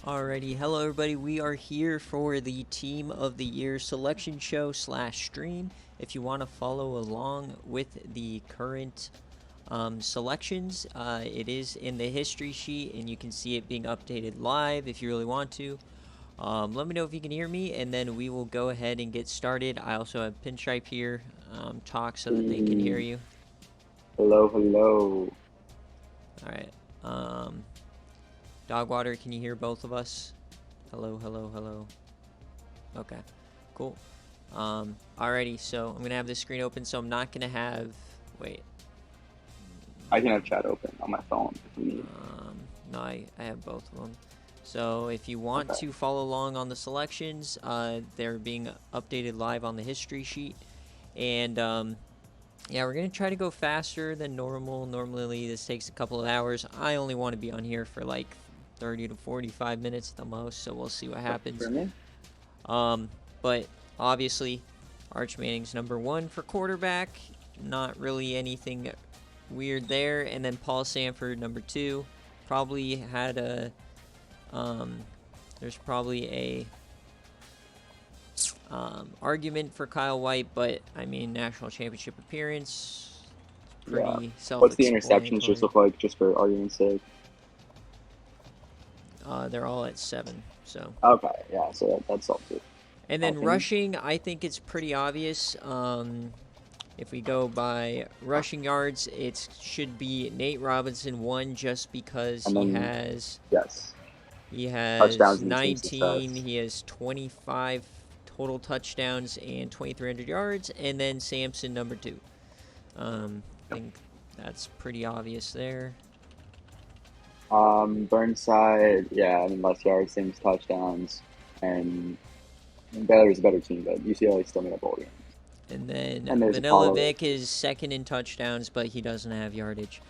Alrighty, hello everybody. We are here for the Team of the Year selection show / stream. If you want to follow along with the current selections, it is in the history sheet and you can see it being updated live if you really want to. Let me know if you can hear me, and then we will go ahead and get started. I also have Pinstripe here, talk so that they can hear you. Hello, hello. Alright, Dogwater, can you hear both of us? Hello, hello, hello. Okay, cool. Alrighty, so I'm gonna have this screen open, so I'm not gonna have, wait. I can have chat open on my phone if you need. No, I have both of them. So if you want to follow along on the selections, they're being updated live on the history sheet. And yeah, we're gonna try to go faster than normal. Normally this takes a couple of hours. I only want to be on here for like 30 to 45 minutes at the most, so we'll see what happens. But obviously, Arch Manning's #1 for quarterback. Not really anything weird there. And then Paul Sanford, #2. Probably had a... there's probably a argument for Kyle White, but I mean, national championship appearance, pretty self-explanatory. What's the interceptions just look like, just for argument's sake? They're all at 7, so. Okay, yeah, so that's all good. And then rushing, I think it's pretty obvious. If we go by rushing yards, it should be Nate Robinson 1, just because he has... Yes. He has touchdowns 19, he has 25 total touchdowns and 2,300 yards, and then Samson #2. I think that's pretty obvious there. Burnside, yeah, I mean, less yards, same touchdowns, and Baylor's a better team, but UCLA still made a bowl game. And then Vanilla Vic is 2nd in touchdowns, but he doesn't have yardage.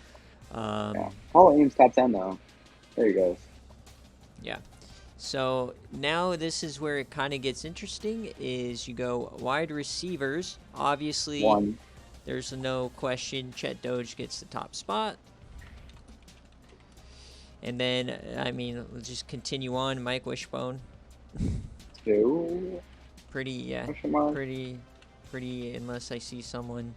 Yeah. Paul Ames top 10 though. There he goes. Yeah. So now this is where it kind of gets interesting, is you go wide receivers. Obviously, there's no question Chet Doge gets the top spot. And then, I mean, let's just continue on. Mike Wishbone. 2. Pretty, yeah. Pretty, unless I see someone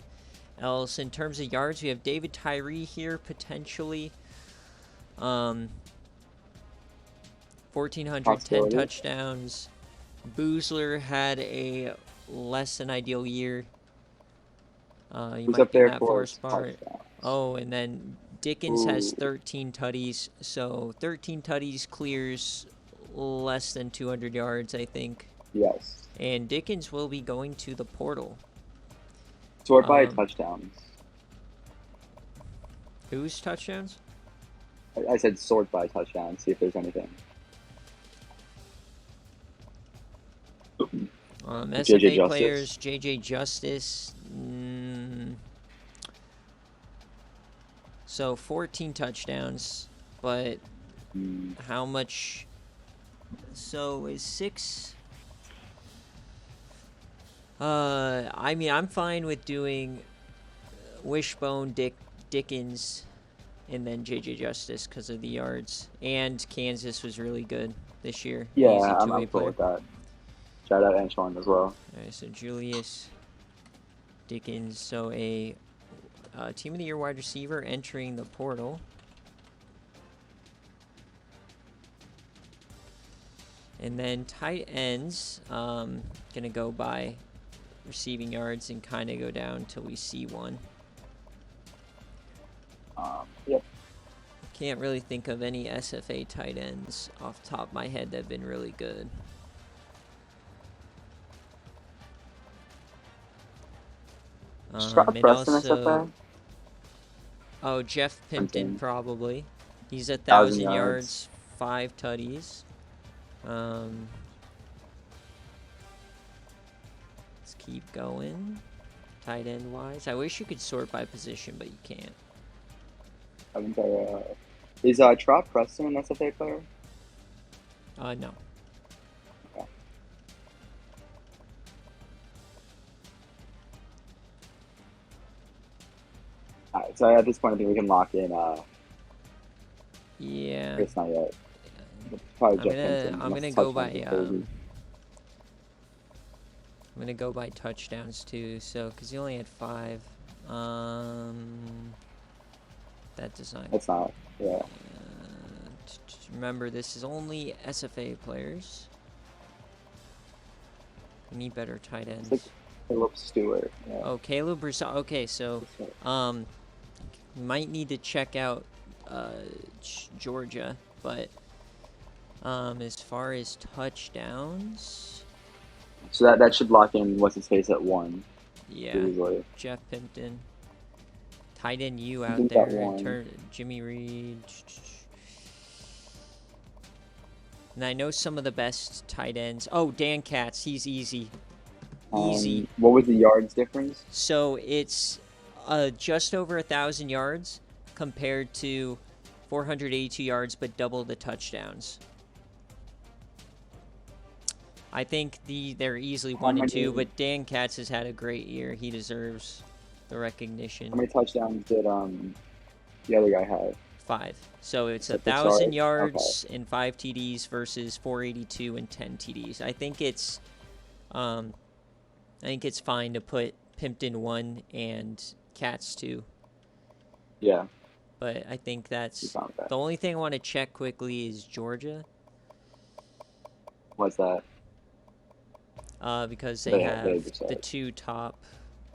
else. In terms of yards, we have David Tyree here, potentially. 1,410 touchdowns. Boozler had a less than ideal year. You might be in that 4 spot. Oh, and then Dickens has 13 tutties. So 13 tutties clears less than 200 yards, I think. Yes. And Dickens will be going to the portal. Sort by touchdowns. Whose touchdowns? I said sort by touchdowns, see if there's anything. SFA players, JJ Justice. So 14 touchdowns, but how much? So is 6? I mean, I'm fine with doing Wishbone, Dickens, and then JJ Justice because of the yards. And Kansas was really good this year. Yeah, I'm cool with that. Shout out Antoine as well. Alright, so Julius, Dickens, so a Team of the Year wide receiver entering the portal. And then tight ends, gonna go by receiving yards and kind of go down until we see one. Yep. Can't really think of any SFA tight ends off the top of my head that have been really good. And also, oh, Jeff Pimpton probably. He's 1,000 yards, 5 tutties. Let's keep going. Tight end wise, I wish you could sort by position, but you can't. Is Trop Preston an SFA player? No. Okay. Alright, so at this point I think we can lock in yeah. It's not yet. Probably Jeff Hinton. I'm gonna go by I'm gonna go by touchdowns too. So because he only had 5. That design. That's not. Yeah. Remember, this is only SFA players. We need better tight ends. It's like Caleb Stewart. Yeah. Oh, Caleb Broussard. Okay, so might need to check out Georgia, but as far as touchdowns, so that should lock in what's his face at 1. Yeah, easily. Jeff Pimpton. Tight end you out there. Jimmy Reed. And I know some of the best tight ends. Oh, Dan Katz. He's easy. Easy. What was the yards difference? So it's just over 1,000 yards compared to 482 yards, but double the touchdowns. I think they're easily 1 and 2, but Dan Katz has had a great year. He deserves the recognition. How many touchdowns did the other guy have? 5. So it's 1,000 yards and 5 TDs versus 482 and 10 TDs. I think it's fine to put Pimpton 1 and Katz 2. Yeah. But I think that's the only thing I want to check quickly is Georgia. What's that? Because they have the 2 top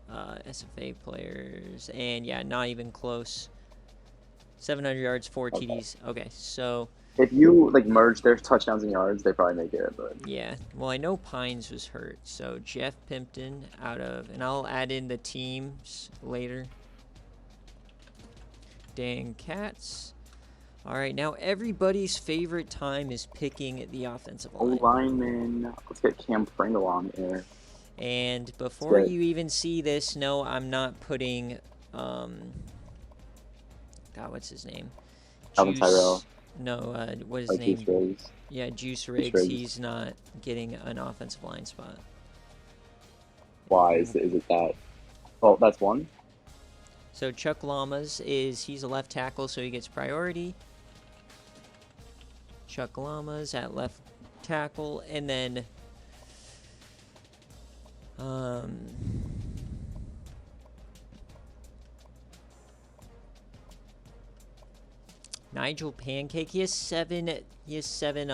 SFA players, and yeah, not even close. 700 yards, 4 TDs. Okay, so if you like merge their touchdowns and yards, they probably make it. But yeah, well, I know Pines was hurt, so Jeff Pimpton out of, and I'll add in the teams later. Dan Katz. All right, now everybody's favorite time is picking the offensive line. Lineman. Let's get Cam Pringle on here. And before you even see this, no, I'm not putting, God, what's his name? Alvin Tyrell. No, what is his name? Juice Riggs. Yeah, Juice Riggs. He's not getting an offensive line spot. Why? Is it that? Well, that's 1. So Chuck Lamas he's a left tackle, so he gets priority. Chuck Lamas at left tackle, and then Nigel Pancake. He has 7 sacks.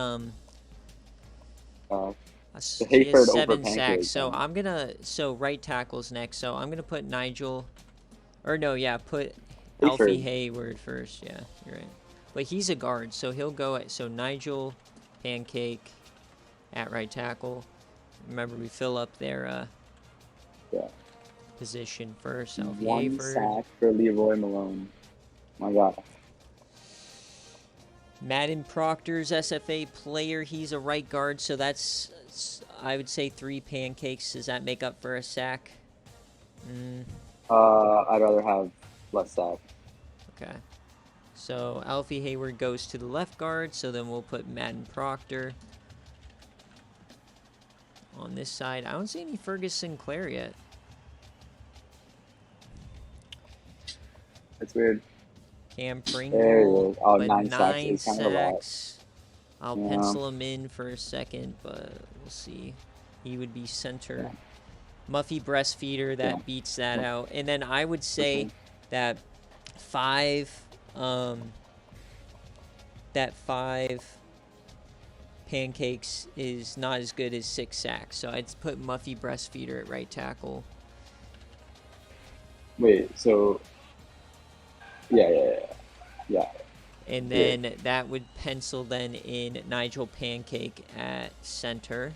So right tackle's next. So I'm gonna put Nigel. Or no, yeah, put Alfie Hayward first. Yeah, you're right. But he's a guard, so he'll go so Nigel Pancake at right tackle. Remember, we fill up their position first. Alfie 1 Hayward. sack for Leroy Malone. My God. Madden Proctor's SFA player. He's a right guard, so that's, I would say, 3 pancakes. Does that make up for a sack? I'd rather have less sack. Okay. So Alfie Hayward goes to the left guard, so then we'll put Madden Proctor on this side. I don't see any Fergus Sinclair yet. That's weird. Cam Pringle, oh, but 9 sacks. I'll pencil him in for a second, but we'll see. He would be center. Yeah. Muffy Breastfeeder, that beats that out. And then I would say that 5 pancakes is not as good as 6 sacks. So I'd put Muffy Breastfeeder at right tackle. Wait, so yeah. And then that would pencil then in Nigel Pancake at center.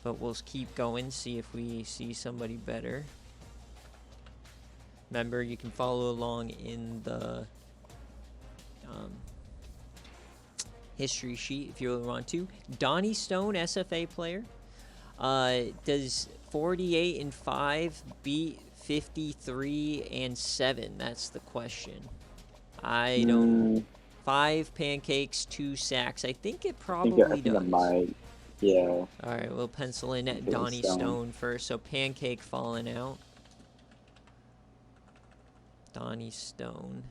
But we'll keep going, see if we see somebody better. Remember, you can follow along in the history sheet if you really want to. Donnie Stone, SFA player. Does 48 and 5 beat 53 and 7? That's the question. I don't. 5 pancakes, 2 sacks. I think it probably does. Yeah. All right, we'll pencil in at Donnie Stone first. So Pancake falling out. Donnie Stone.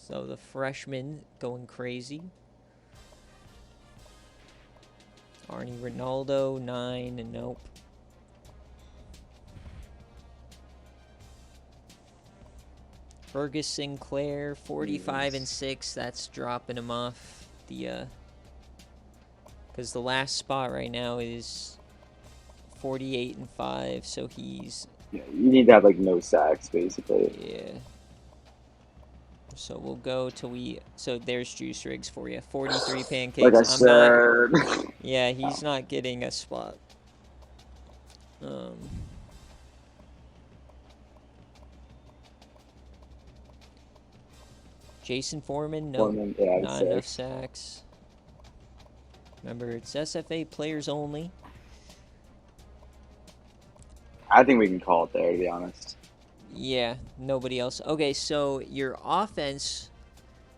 So the freshman going crazy. Arnie Ronaldo, 9, and nope. Fergus Sinclair, 45 and 6. That's dropping him off the because the last spot right now is 48 and 5. So he's Yeah, you need to have like no sacks basically. yeah. So we'll go till we. So there's Juice Rigs for you. 43 pancakes. Like I I'm not. said. Yeah, he's not getting a spot. Jason Foreman, no, Yeah, not enough sacks. Remember, it's SFA players only. I think we can call it there, to be honest. Yeah, nobody else. Okay, so your offense,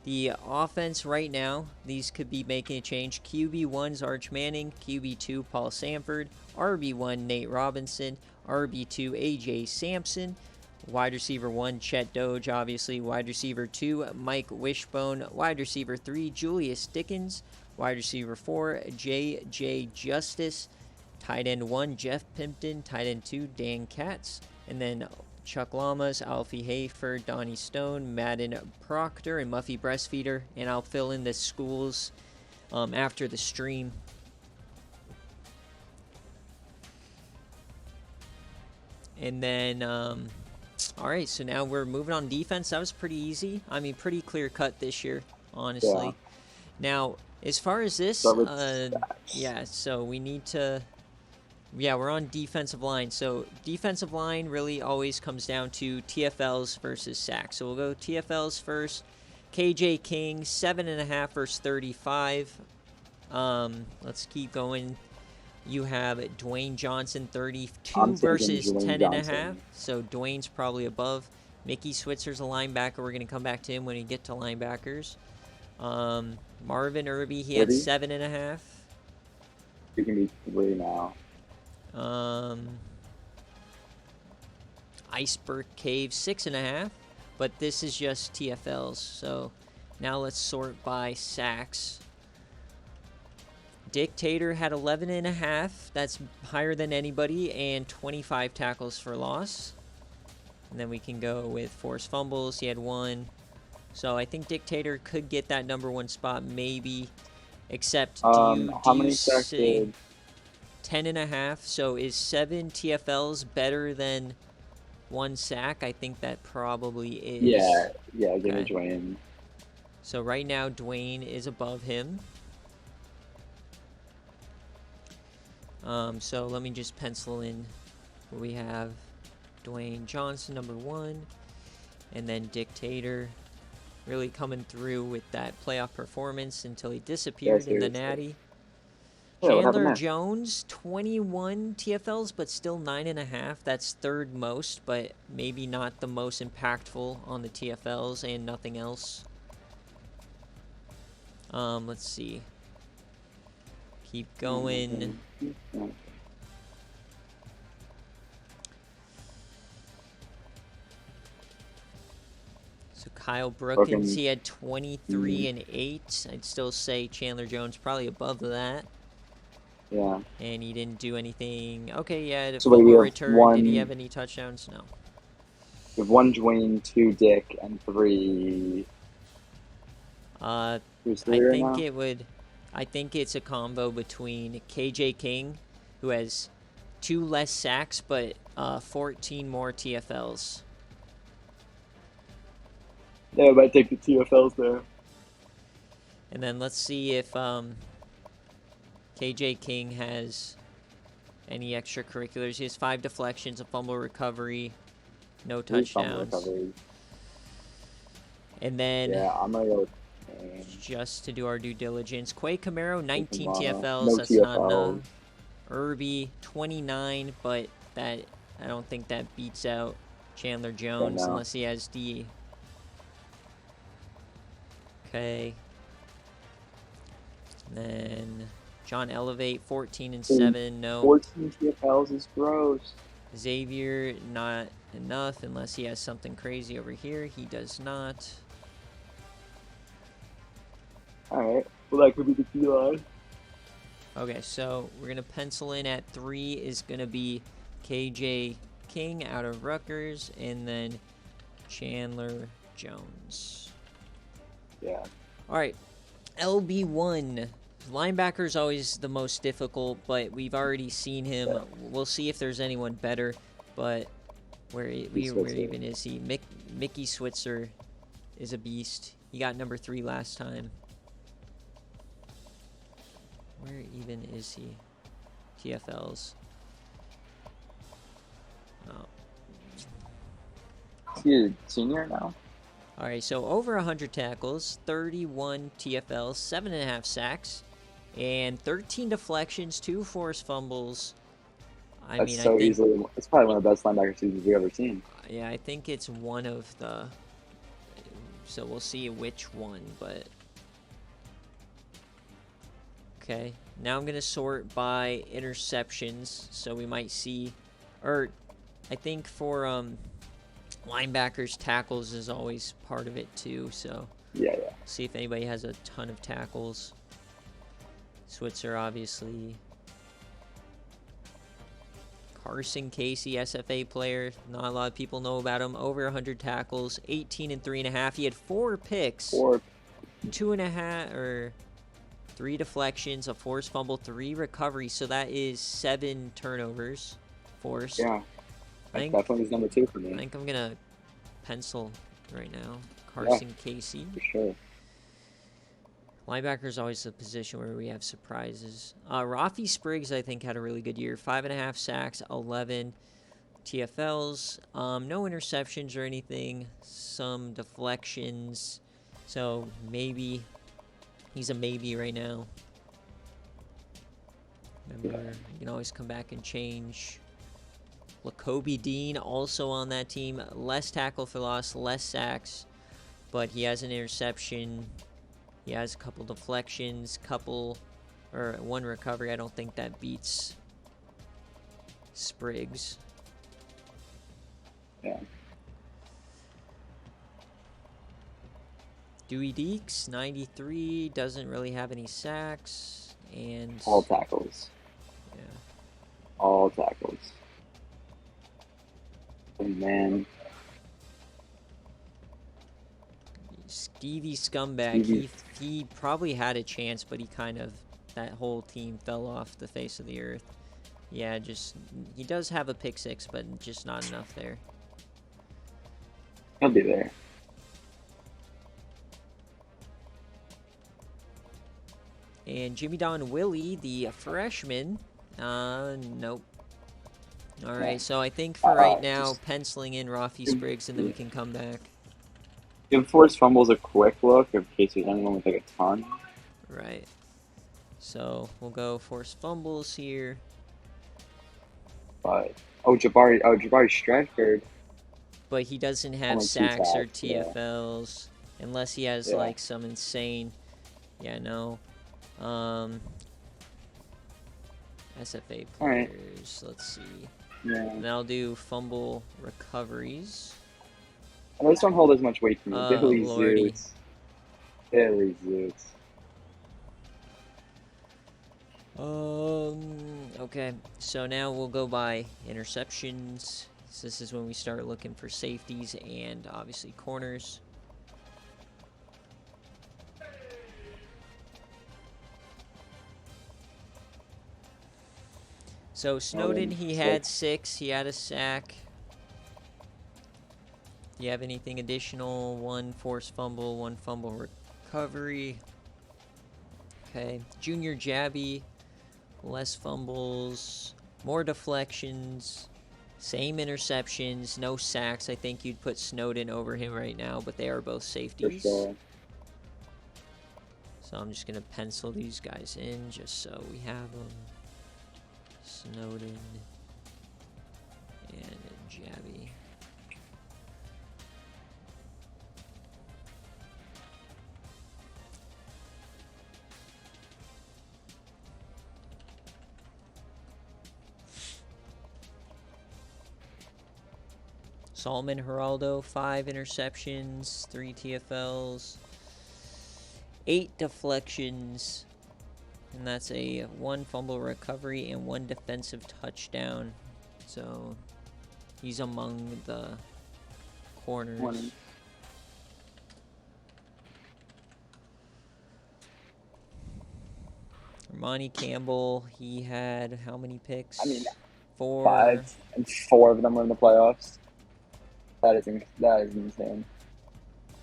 the offense right now, these could be making a change. QB1's Arch Manning, QB2 Paul Sanford, RB1 Nate Robinson, RB2 AJ Sampson, wide receiver 1 Chet Doge, obviously, wide receiver 2 Mike Wishbone, wide receiver 3 Julius Dickens, wide receiver 4 J.J. Justice, tight end 1 Jeff Pimpton, tight end 2 Dan Katz, and then Chuck Lamas, Alfie Hafer, Donnie Stone, Madden Proctor, and Muffy Breastfeeder. And I'll fill in the schools after the stream. And then, all right, so now we're moving on defense. That was pretty easy. I mean, pretty clear cut this year, honestly. Yeah. Now, as far as this, yeah, so we need to... Yeah, we're on defensive line. So defensive line really always comes down to TFLs versus sacks. So we'll go TFLs first. KJ King, 7.5 versus 35. Let's keep going. You have Dwayne Johnson, 32 versus 10.5. So Dwayne's probably above. Mickey Switzer's a linebacker. We're going to come back to him when we get to linebackers. Marvin Irby, he had 7.5. You can be 3 now. Iceberg Cave 6.5, but this is just TFLs. So now let's sort by sacks. Dictator had 11.5. That's higher than anybody, and 25 tackles for loss. And then we can go with forced fumbles. He had 1. So I think Dictator could get that #1 spot, maybe. Except, do you say 10.5? So is 7 TFLs better than 1 sack? I think that probably is. Yeah, give me Dwayne. So right now, Dwayne is above him. So let me just pencil in where we have Dwayne Johnson, #1, and then Dictator really coming through with that playoff performance until he disappeared in the Natty. Chandler Jones, 21 TFLs, but still 9.5. That's 3rd most, but maybe not the most impactful on the TFLs and nothing else. Let's see. Keep going. So Kyle Brookins, he had 23 and 8. I'd still say Chandler Jones probably above that. Yeah. And he didn't do anything. Okay, yeah, so fumble return. Did he have any touchdowns? No. We have 1 Dwayne, 2 Dick, and 3. I think it's a combo between KJ King, who has 2 less sacks, but 14 more TFLs. Yeah, I might take the TFLs there. And then let's see if KJ King has any extracurriculars. He has 5 deflections, a fumble recovery, no touchdowns. And then, yeah, I'm gonna go with just to do our due diligence, Quay Camaro, 19 TFLs. No that's TFLs. Not enough. Irby, 29, but that I don't think that beats out Chandler Jones unless he has D. Okay. And then John Elevate, 14 and 7. No. 14 TFLs is gross. Xavier, not enough unless he has something crazy over here. He does not. All right. Well, that could be the key line. Okay, so we're going to pencil in at 3 is going to be KJ King out of Rutgers, and then Chandler Jones. Yeah. All right, LB1. Linebacker is always the most difficult, but we've already seen him. Yeah. We'll see if there's anyone better, but where even is he? Mickey Switzer is a beast. He got number 3 last time. Where even is he? TFLs. Oh. Is he a senior now? All right, so over 100 tackles, 31 TFLs, 7.5 sacks, and 13 deflections, 2 forced fumbles. I That's mean, so I think easily. It's probably one of the best linebacker seasons we've ever seen. yeah, I think it's one of the. So we'll see which one, but okay. Now I'm gonna sort by interceptions, so we might see, or I think for linebackers, tackles is always part of it too. So Yeah. see if anybody has a ton of tackles. Switzer, obviously. Carson Casey, SFA player. Not a lot of people know about him. Over 100 tackles, 18 and 3.5. He had 4 picks, 2.5 or 3 deflections, a forced fumble, 3 recoveries. So that is 7 turnovers forced. Yeah. That's definitely his number 2 for me. I think I'm gonna pencil right now. Carson Casey. For sure. Linebacker is always a position where we have surprises. Rafi Spriggs, I think, had a really good year. 5.5 sacks, 11 TFLs. No interceptions or anything. Some deflections. So maybe he's a maybe right now. Remember, you can always come back and change. Lacoby Dean also on that team. Less tackle for loss, less sacks, but he has an interception. He has a couple deflections, one recovery. I don't think that beats Spriggs. Yeah. Dewey Deeks, 93, doesn't really have any sacks, and All tackles. yeah. All tackles. Oh, man. Skeevy Scumbag, he probably had a chance, but that whole team fell off the face of the earth. Yeah, he does have a pick 6, but just not enough there. He'll be there. And Jimmy Don Willie, the freshman, nope. All right, so I think for right now, penciling in Rafi Spriggs, and then we can come back. Give forced fumbles a quick look in case there's anyone with like a ton. Right. So we'll go forced fumbles here. But Jabari Stratford. But he doesn't have Only 2 sacks or sacks, yeah. TFLs, unless he has like some insane. Yeah, no. SFA players. Right. Let's see. Yeah. And I'll do fumble recoveries. Those don't hold as much weight for me. Billy Lordy. Zoots. Billy Zoots. Okay, so now we'll go by interceptions. So this is when we start looking for safeties and obviously corners. So Snowden, he had 6. He had a sack. Do you have anything additional? 1 forced fumble, 1 fumble recovery. Okay. Junior Jabby, less fumbles, more deflections, same interceptions, no sacks. I think you'd put Snowden over him right now, but they are both safeties. For sure. So I'm just going to pencil these guys in just so we have them. Snowden and Jabby. Solomon Geraldo, 5 interceptions, 3 TFLs. 8 deflections, and that's a 1 fumble recovery and 1 defensive touchdown. So he's among the corners. Monty Campbell, he had how many picks? I mean, 4. 5, and 4 of them were in the playoffs. That is insane.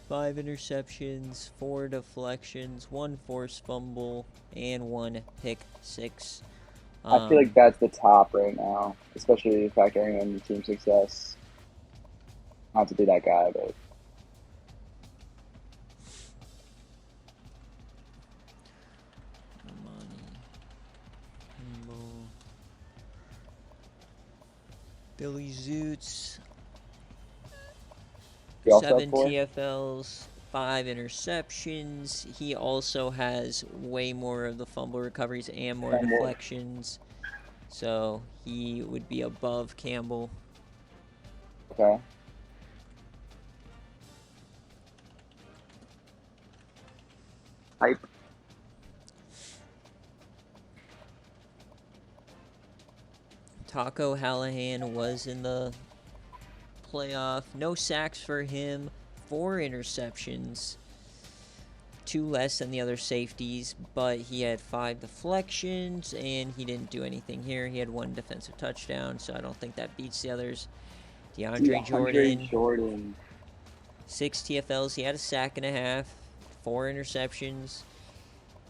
5 interceptions, 4 deflections, 1 forced fumble, and 1 pick 6. I feel like that's the top right now, especially factoring in the team success. Not to be that guy, but Billy Zoots, he also 7 had 4. TFLs, 5 interceptions. He also has way more of the fumble recoveries and more deflections. So he would be above Campbell. Okay. Hype. Taco Hallahan was in the playoff. No sacks for him. 4 interceptions. 2 less than the other safeties, but he had 5 deflections, and he didn't do anything here. He had 1 defensive touchdown, so I don't think that beats the others. DeAndre Jordan. 6 TFLs. He had a sack and a half. 4 interceptions.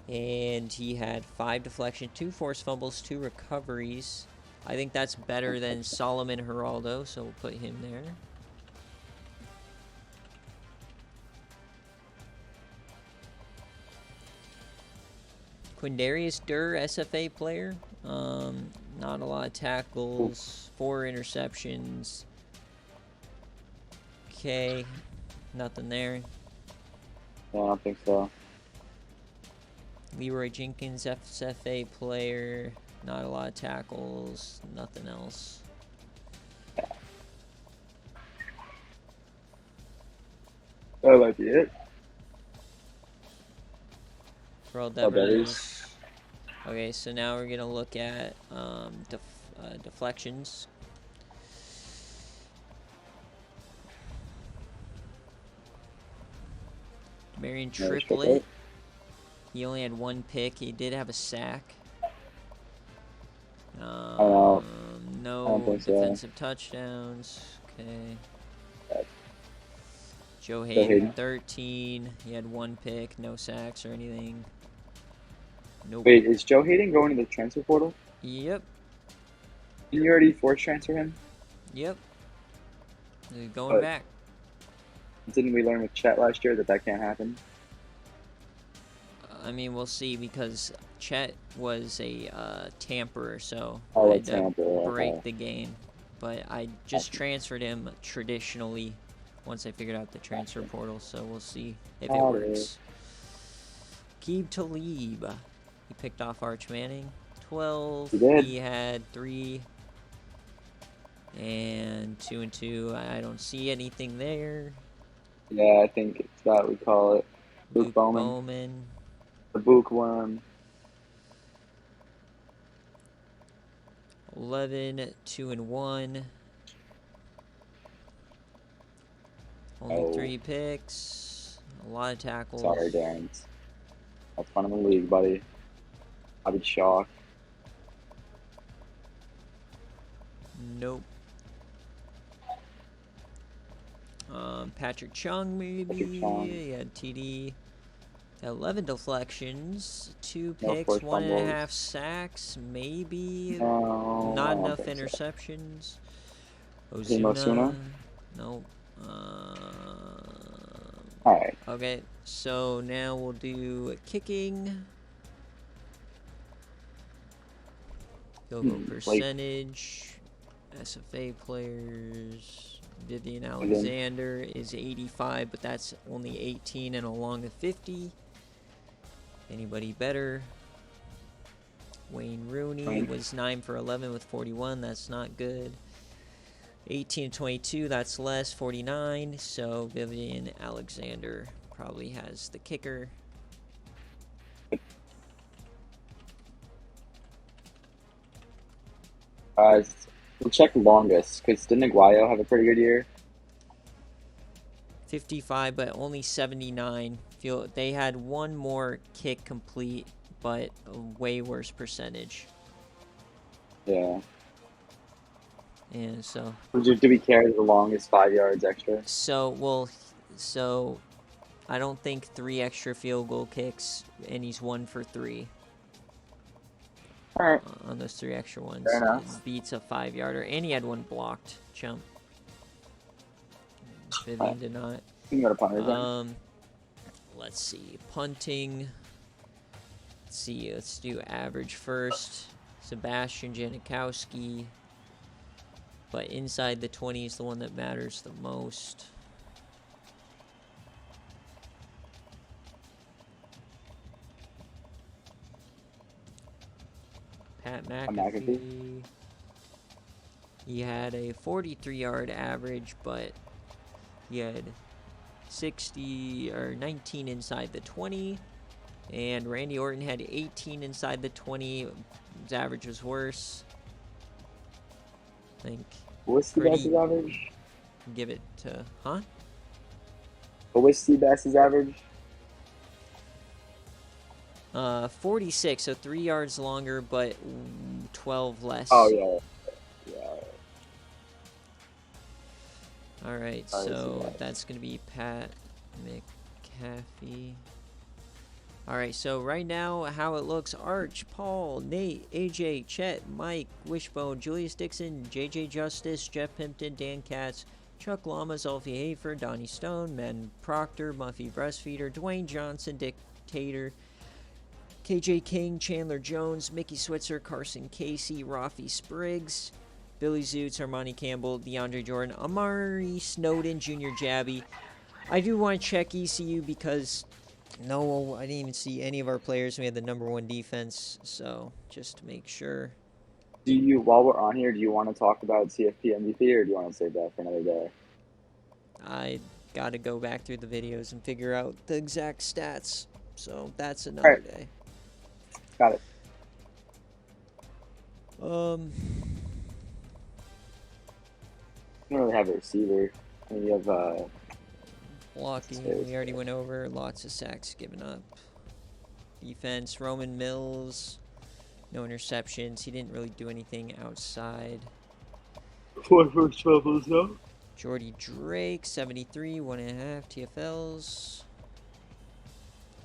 And he had 5 deflections, 2 forced fumbles, 2 recoveries. I think that's better than Solomon Geraldo, so we'll put him there. Quindarius Durr, SFA player. Not a lot of tackles, 4 interceptions. Okay, nothing there. Yeah, I don't think so. Leroy Jenkins, SFA player. Not a lot of tackles, nothing else. That might be it. Terrell Devers. Okay, so now we're going to look at deflections. Marion Triplet. He only had 1 pick. He did have a sack. No defensive touchdowns. Okay. Joe Hayden, 13. He had 1 pick, no sacks or anything. Nope. Wait, is Joe Hayden going to the transfer portal? Yep. Didn't you already force transfer him? Yep. He's going back. Didn't we learn with Chet last year that can't happen? I mean, we'll see, because Chet was a tamperer, so I had to break the game. But I just transferred him traditionally once I figured out the transfer portal, so we'll see if it works. Keeb Talib. He picked off Arch Manning. 12. He had 3 and 2 and 2. I don't see anything there. Yeah, I think it's that we call it. Luke Bowman. The bookworm. 11, 2 and 1. Only 3 picks. A lot of tackles. Sorry, Darren. That's fun in the league, buddy. I'd be shocked. Nope. Patrick Chung, maybe. He had TD. 11 deflections, 2 picks, 1.5 sacks, maybe. No, not enough interceptions. Ozuna? Nope. Alright. Okay, so now we'll do kicking. Field goal percentage. SFA players. Vivian Alexander is 85, but that's only 18 and along the 50. Anybody better? Wayne Rooney was 9 for 11 with 41. That's not good. 18 to 22, that's less. 49. So Vivian Alexander probably has the kicker. Uh, we'll check longest because didn't Aguayo have a pretty good year? 55, but only 79. Feel they had one more kick complete, but a way worse percentage. Yeah. And so. Do we carry the longest 5 yards extra? So I don't think 3 extra field goal kicks, and he's 1 for 3. All right. On those 3 extra ones. Fair enough. It beats a 5-yarder, and he had 1 blocked. Chump. Vivian did not. You can go to punters then. Let's see. Punting. Let's see. Let's do average first. Sebastian Janikowski. But inside the 20 is the one that matters the most. Pat McAfee. He had a 43-yard average, but he had 19 inside the 20. And Randy Orton had 18 inside the 20. His average was worse. I think. What's Seabass's average? Give it to, huh? But what's Seabass's average? 46, so 3 yards longer, but 12 less. Oh, yeah. Yeah. All right, so that's going to be Pat McAfee. All right, so right now, how it looks: Arch, Paul, Nate, AJ, Chet, Mike, Wishbone, Julius Dixon, JJ Justice, Jeff Pimpton, Dan Katz, Chuck Lamas, Alfie Hafer, Donnie Stone, Men Proctor, Muffy Breastfeeder, Dwayne Johnson, Dictator, KJ King, Chandler Jones, Mickey Switzer, Carson Casey, Rafi Spriggs, Billy Zoots, Armani Campbell, DeAndre Jordan, Amari Snowden, Junior Jabby. I do want to check ECU because no, I didn't even see any of our players. We had the #1 defense, so just to make sure. While we're on here, do you want to talk about CFP MVP or do you want to save that for another day? I got to go back through the videos and figure out the exact stats, so that's another day. Got it. You don't really have a receiver. I mean, you have blocking, we already went over. Lots of sacks given up. Defense, Roman Mills, no interceptions. He didn't really do anything outside. 4 first fumbles, though. Jordy Drake, 73, 1.5 TFLs.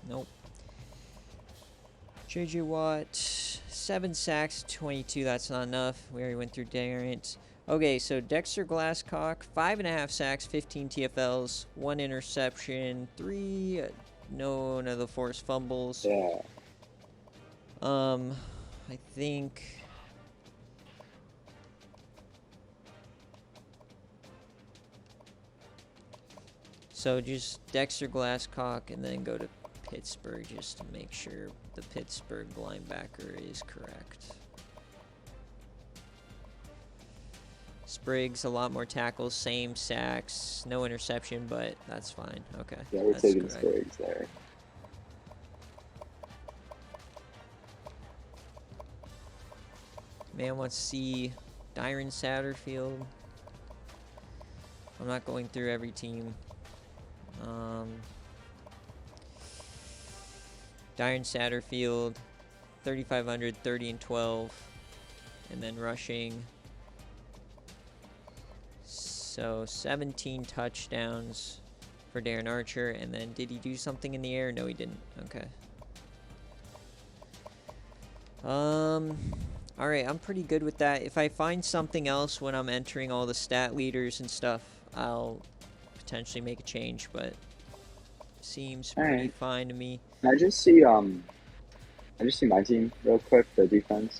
Nope. JJ Watt, 7 sacks, 22. That's not enough. We already went through Darrant. Okay, so Dexter Glasscock, 5.5 sacks, 15 TFLs, 1 interception, 3 none of the forced fumbles. Yeah. I think so. Just Dexter Glasscock, and then go to Pittsburgh just to make sure the Pittsburgh linebacker is correct. Spriggs, a lot more tackles, same sacks, no interception, but that's fine. Okay. Yeah, we're taking Spriggs there. Man wants to see Dyron Satterfield. I'm not going through every team. Dyron Satterfield, 3,500, 30 and 12, and then rushing. So 17 touchdowns for Darren Archer, and then did he do something in the air? No, he didn't. Okay. All right, I'm pretty good with that. If I find something else when I'm entering all the stat leaders and stuff, I'll potentially make a change, but seems pretty fine to me. Can I just see my team real quick, the defense.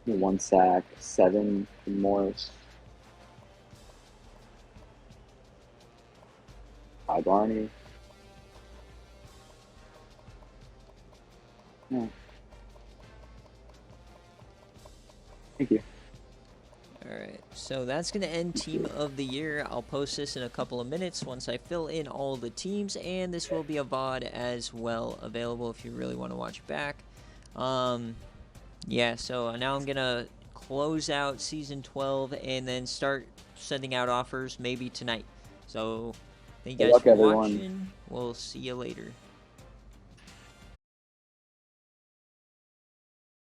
1 sack, 7 for Morris. 5 Barney. Yeah. Thank you. Alright, so that's going to end Team of the Year. I'll post this in a couple of minutes once I fill in all the teams, and this will be a VOD as well, available if you really want to watch it back. Yeah, so now I'm going to close out Season 12 and then start sending out offers maybe tonight. So, thank you guys for watching. We'll see you later.